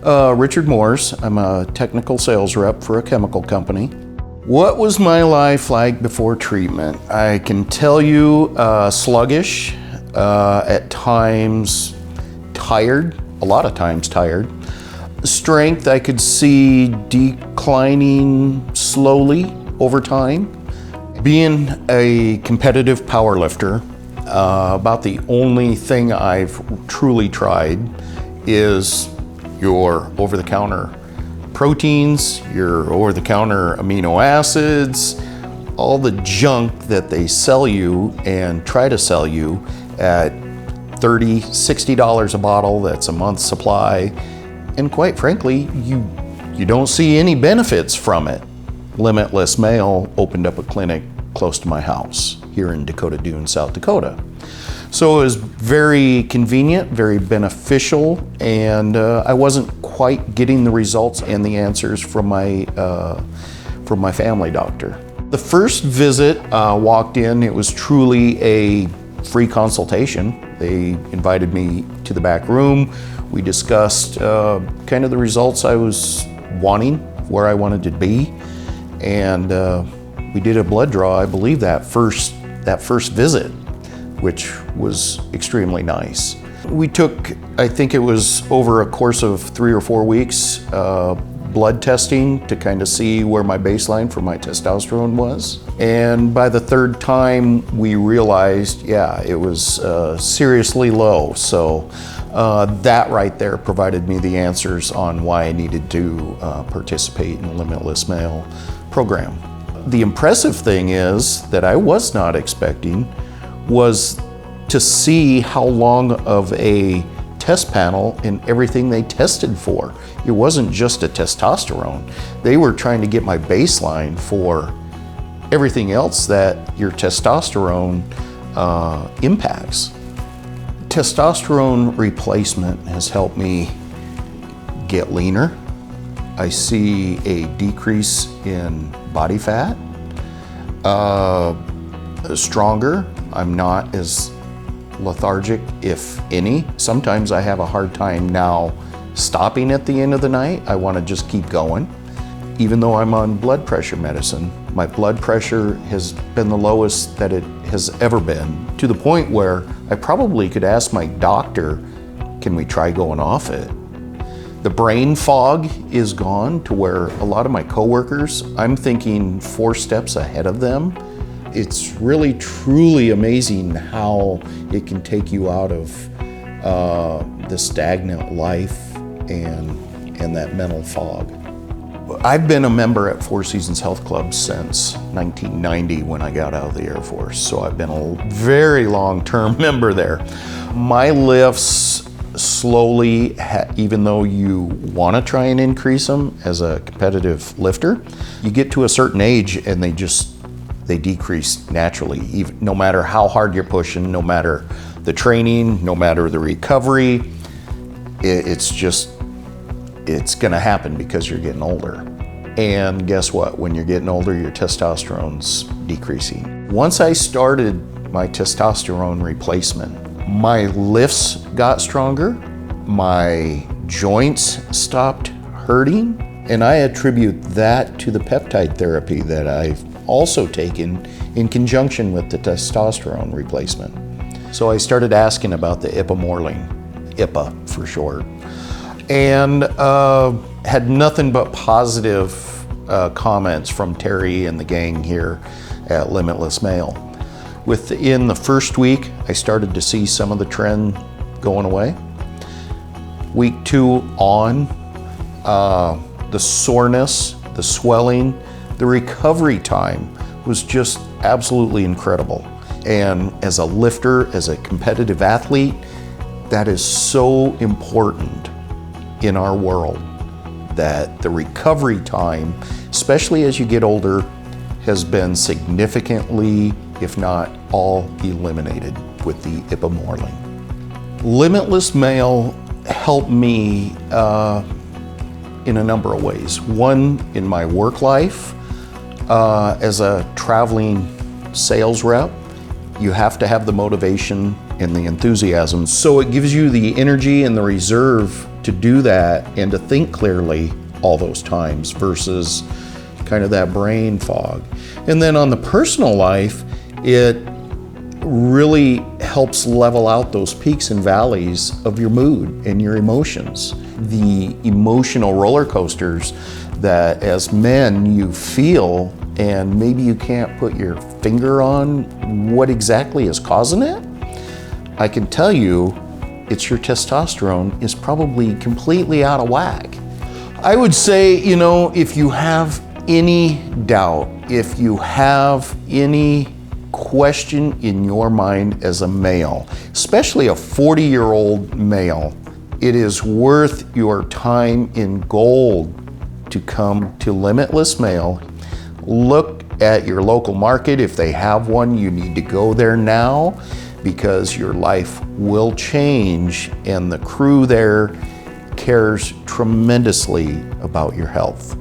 Richard Morse. I'm a technical sales rep for a chemical company. What was my life like before treatment? I can tell you sluggish, at times tired, a lot of times tired. Strength I could see declining slowly over time. Being a competitive power lifter, about the only thing I've truly tried is your over-the-counter proteins, your over-the-counter amino acids, all the junk that they sell you and try to sell you at $30, $60 a bottle. That's a month's supply. And quite frankly, you don't see any benefits from it. Limitless Male opened up a clinic close to my house here in Dakota Dunes, South Dakota. So it was very convenient, very beneficial, and I wasn't quite getting the results and the answers from my family doctor. The first visit, walked in, it was truly a free consultation. They invited me to the back room. We discussed kind of the results I was wanting, where I wanted to be, and we did a blood draw, I believe, that first visit, which was extremely nice. We took, I think it was over a course of 3 or 4 weeks, blood testing to kind of see where my baseline for my testosterone was. And by the third time, we realized, yeah, it was seriously low. So that right there provided me the answers on why I needed to participate in the Limitless Male program. The impressive thing is that I was not expecting was to see how long of a test panel and everything they tested for. It wasn't just a testosterone. They were trying to get my baseline for everything else that your testosterone impacts. Testosterone replacement has helped me get leaner. I see a decrease in body fat, stronger. I'm not as lethargic, if any. Sometimes I have a hard time now stopping at the end of the night. I want to just keep going. Even though I'm on blood pressure medicine, my blood pressure has been the lowest that it has ever been, to the point where I probably could ask my doctor, can we try going off it? The brain fog is gone to where a lot of my coworkers, I'm thinking 4 steps ahead of them. It's really, truly amazing how it can take you out of the stagnant life and that mental fog. I've been a member at Four Seasons Health Club since 1990 when I got out of the Air Force, so I've been a very long-term member there. My lifts slowly, even though you want to try and increase them as a competitive lifter, you get to a certain age and they decrease naturally, even no matter how hard you're pushing, no matter the training, no matter the recovery. It's gonna happen because you're getting older. And guess what? When you're getting older, your testosterone's decreasing. Once I started my testosterone replacement, my lifts got stronger, my joints stopped hurting, and I attribute that to the peptide therapy that I've also taken in conjunction with the testosterone replacement. So I started asking about the ipamorelin, IPA for short, and had nothing but positive comments from Terry and the gang here at Limitless Male. Within the first week, I started to see some of the trend going away. Week 2 on, the soreness, the swelling, the recovery time was just absolutely incredible. And as a lifter, as a competitive athlete, that is so important in our world, that the recovery time, especially as you get older, has been significantly, if not all, eliminated with the ipamorelin. Limitless Male helped me in a number of ways. One, in my work life, as a traveling sales rep, you have to have the motivation and the enthusiasm. So it gives you the energy and the reserve to do that and to think clearly all those times versus kind of that brain fog. And then on the personal life, it really helps level out those peaks and valleys of your mood and your emotions. The emotional roller coasters that as men you feel, and maybe you can't put your finger on what exactly is causing it. I can tell you it's your testosterone is probably completely out of whack. I would say, if you have any doubt, if you have any question in your mind as a male, especially a 40-year-old male, it is worth your time in gold to come to Limitless Male. Look at your local market. If they have one, you need to go there now because your life will change, and the crew there cares tremendously about your health.